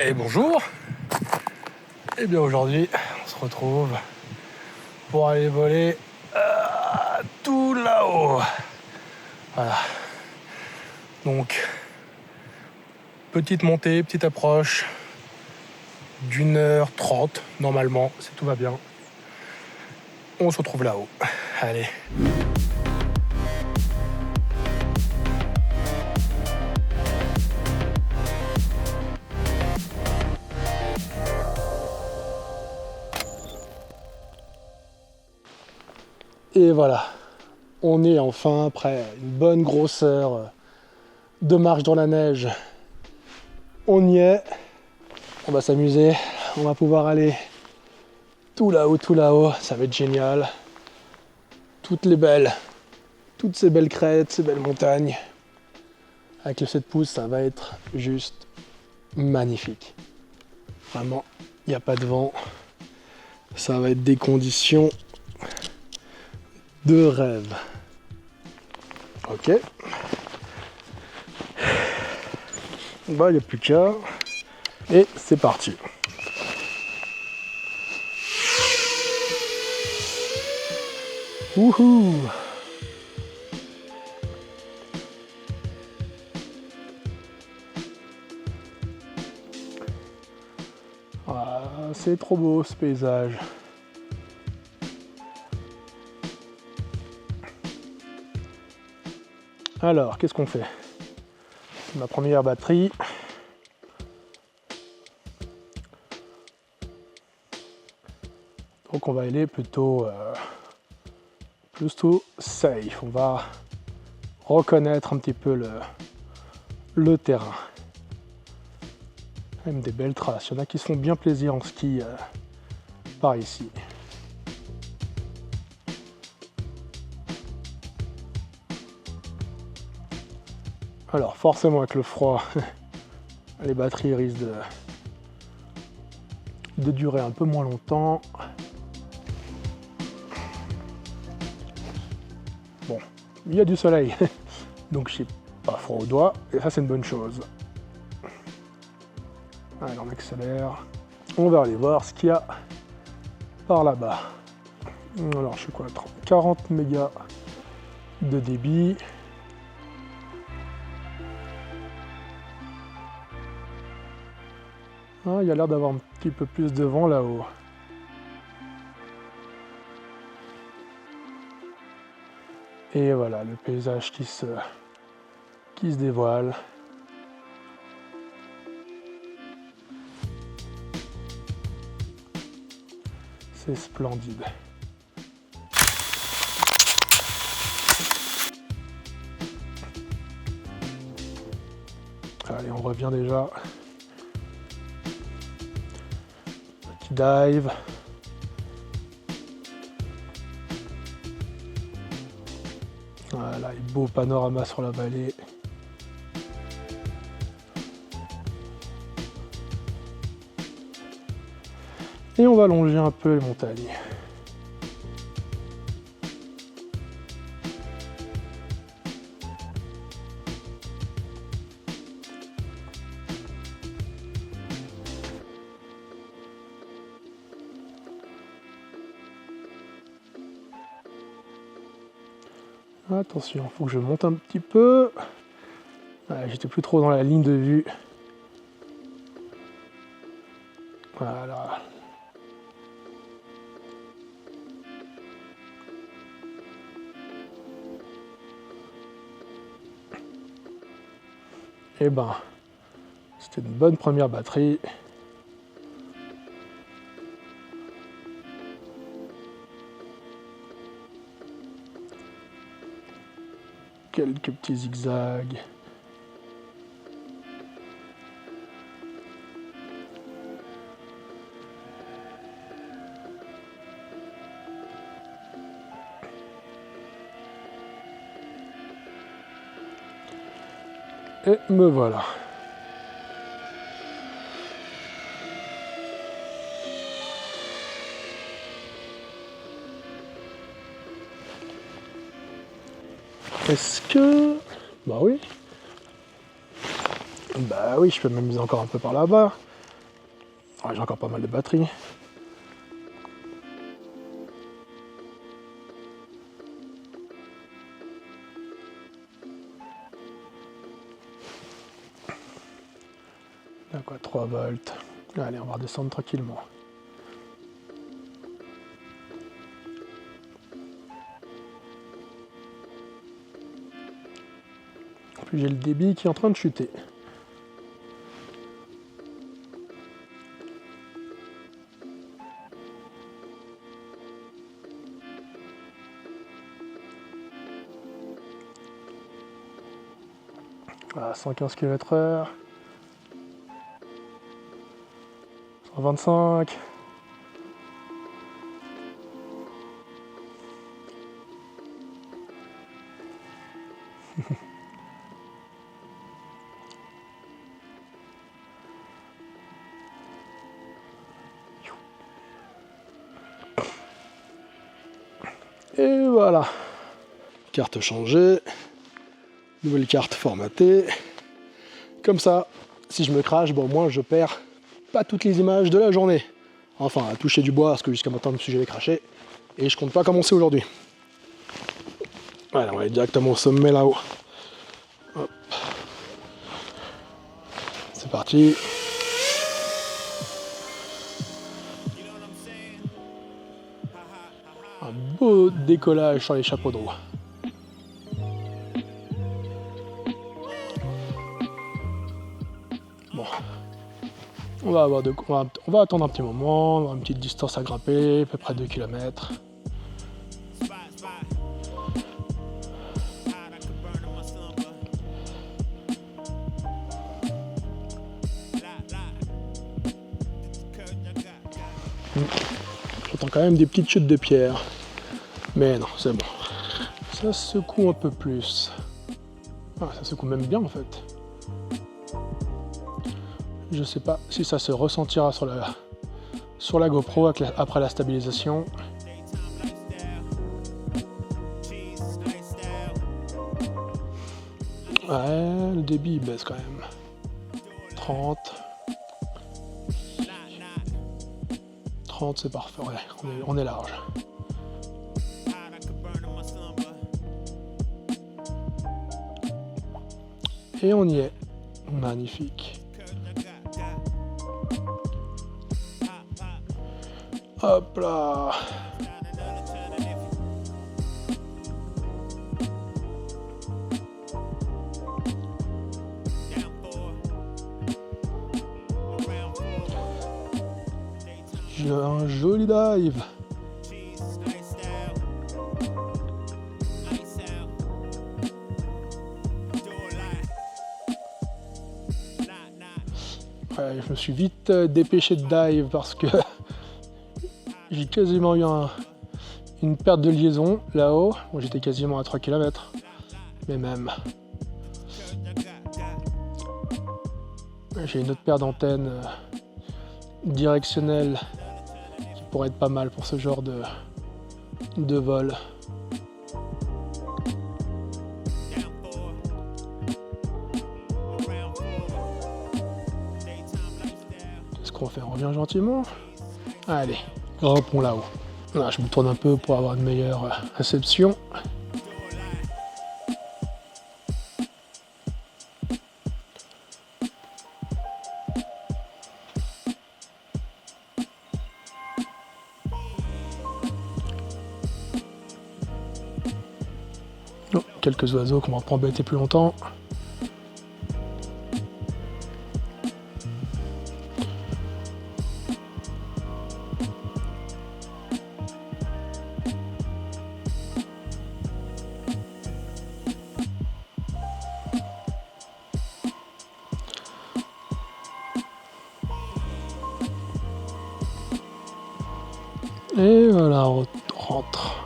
Et bonjour. Et bien aujourd'hui, on se retrouve pour aller voler tout là-haut. Voilà. Donc, petite montée, petite approche d'1h30 normalement, si tout va bien. On se retrouve là-haut. Allez. Et voilà, on est enfin après une bonne grosse heure de marche dans la neige. On y est, on va s'amuser, on va pouvoir aller tout là-haut, ça va être génial. Toutes ces belles crêtes, ces belles montagnes. Avec le 7 pouces, ça va être juste magnifique. Vraiment, il n'y a pas de vent. Ça va être des conditions de rêve. Ok. Bah, il n'y a plus qu'à. Et c'est parti. Wouhou! Ah, c'est trop beau ce paysage. Alors, qu'est-ce qu'on fait? Ma première batterie. Donc on va aller plutôt safe. On va reconnaître un petit peu le terrain. Même des belles traces. Il y en a qui se font bien plaisir en ski par ici. Alors forcément avec le froid, les batteries risquent de durer un peu moins longtemps. Bon, il y a du soleil, donc je n'ai pas froid aux doigts, et ça c'est une bonne chose. Allez, on accélère. On va aller voir ce qu'il y a par là-bas. Alors, je suis quoi, 40 mégas de débit. Ah, il y a l'air d'avoir un petit peu plus de vent là-haut. Et voilà, le paysage qui se dévoile. C'est splendide. Allez, on revient déjà. Petit dive. Voilà, beau panorama sur la vallée. Et on va longer un peu les montagnes. Attention, il faut que je monte un petit peu. J'étais plus trop dans la ligne de vue. Voilà. Et ben, c'était une bonne première batterie. Quelques petits zigzags. Et me voilà. Est-ce que... Bah oui. Bah oui, je peux m'amuser encore un peu par là-bas. Ouais, j'ai encore pas mal de batterie. Là quoi, 3 volts. Allez, on va redescendre tranquillement. En plus j'ai le débit qui est en train de chuter. Voilà, 115 km/h. 125. Et voilà. Carte changée. Nouvelle carte formatée. Comme ça, si je me crache, bon, au moins je perds pas toutes les images de la journée. Enfin, à toucher du bois, parce que jusqu'à maintenant, je me suis jamais craché. Et je compte pas commencer aujourd'hui. Voilà, on va aller directement au sommet là-haut. Hop. C'est parti. Un beau décollage sur les chapeaux de roue. Bon. On va attendre un petit moment, on va avoir une petite distance à grimper, à peu près 2 km. J'entends quand même des petites chutes de pierre. Mais non, c'est bon. Ça secoue un peu plus. Ah, ça secoue même bien en fait. Je sais pas si ça se ressentira sur la GoPro après la stabilisation. Ouais, le débit il baisse quand même. 30. 30 c'est parfait, ouais, on est large. Et on y est. Magnifique. Hop là. J'ai un joli dive. Ouais, je me suis vite dépêché de dive parce que j'ai quasiment eu une perte de liaison là-haut. Bon, j'étais quasiment à 3 km. Mais même. J'ai une autre paire d'antennes directionnelles qui pourrait être pas mal pour ce genre de vol. Qu'est-ce qu'on fait? On revient gentiment. Allez, grimpons là-haut. Là, je me tourne un peu pour avoir une meilleure réception. Oh, quelques oiseaux qu'on va pas embêter plus longtemps. Et voilà, on rentre.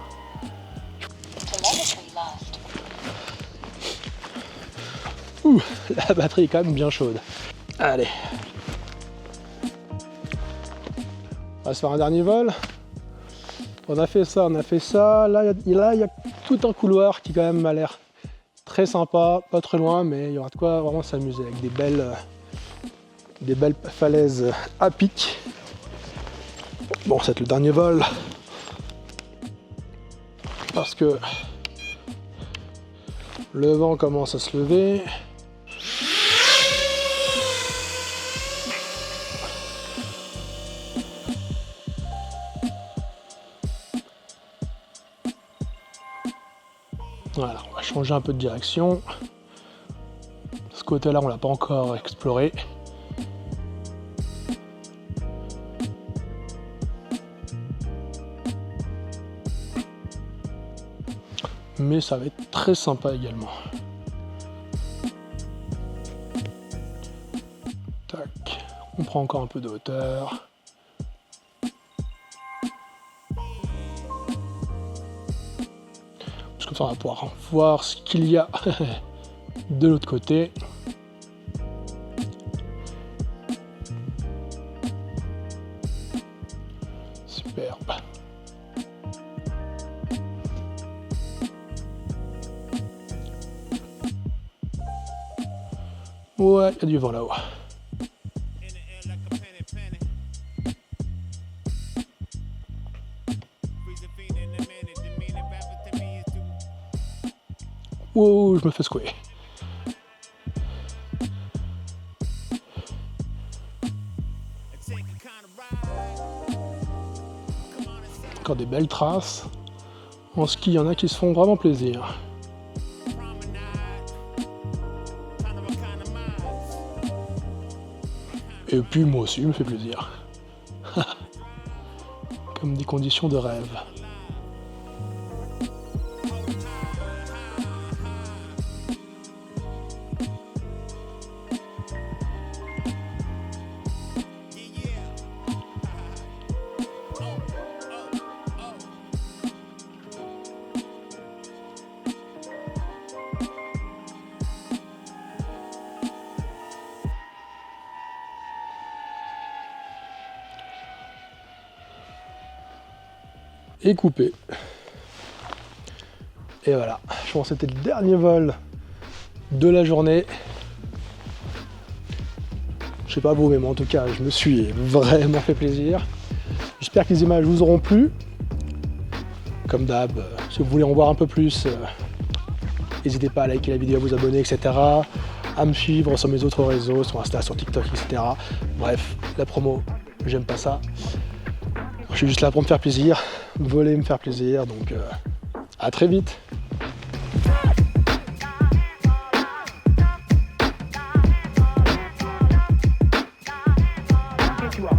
Ouh, la batterie est quand même bien chaude. Allez. On va se faire un dernier vol. On a fait ça, on a fait ça. Là, il y a tout un couloir qui quand même m'a l'air très sympa, pas très loin, mais il y aura de quoi vraiment s'amuser avec des belles falaises à pic. Bon, c'est le dernier vol. Parce que le vent commence à se lever. Voilà, on va changer un peu de direction. Ce côté-là, on l'a pas encore exploré. Mais ça va être très sympa également. Tac, on prend encore un peu de hauteur. Parce que ça, on va pouvoir voir ce qu'il y a de l'autre côté. Superbe. Ouais, il y a du vent là-haut. Wow, je me fais secouer. Encore des belles traces. En ski, il y en a qui se font vraiment plaisir. Et puis moi aussi, je me fais plaisir. Comme des conditions de rêve. Et coupé. Et voilà, je pense que c'était le dernier vol de la journée. Je sais pas vous, mais moi en tout cas, je me suis vraiment fait plaisir. J'espère que les images vous auront plu. Comme d'hab, si vous voulez en voir un peu plus, n'hésitez pas à liker la vidéo, à vous abonner, etc. À me suivre sur mes autres réseaux, sur Insta, sur TikTok, etc. Bref, la promo, j'aime pas ça. Je suis juste là pour me faire plaisir, voler, me faire plaisir, donc à très vite. You are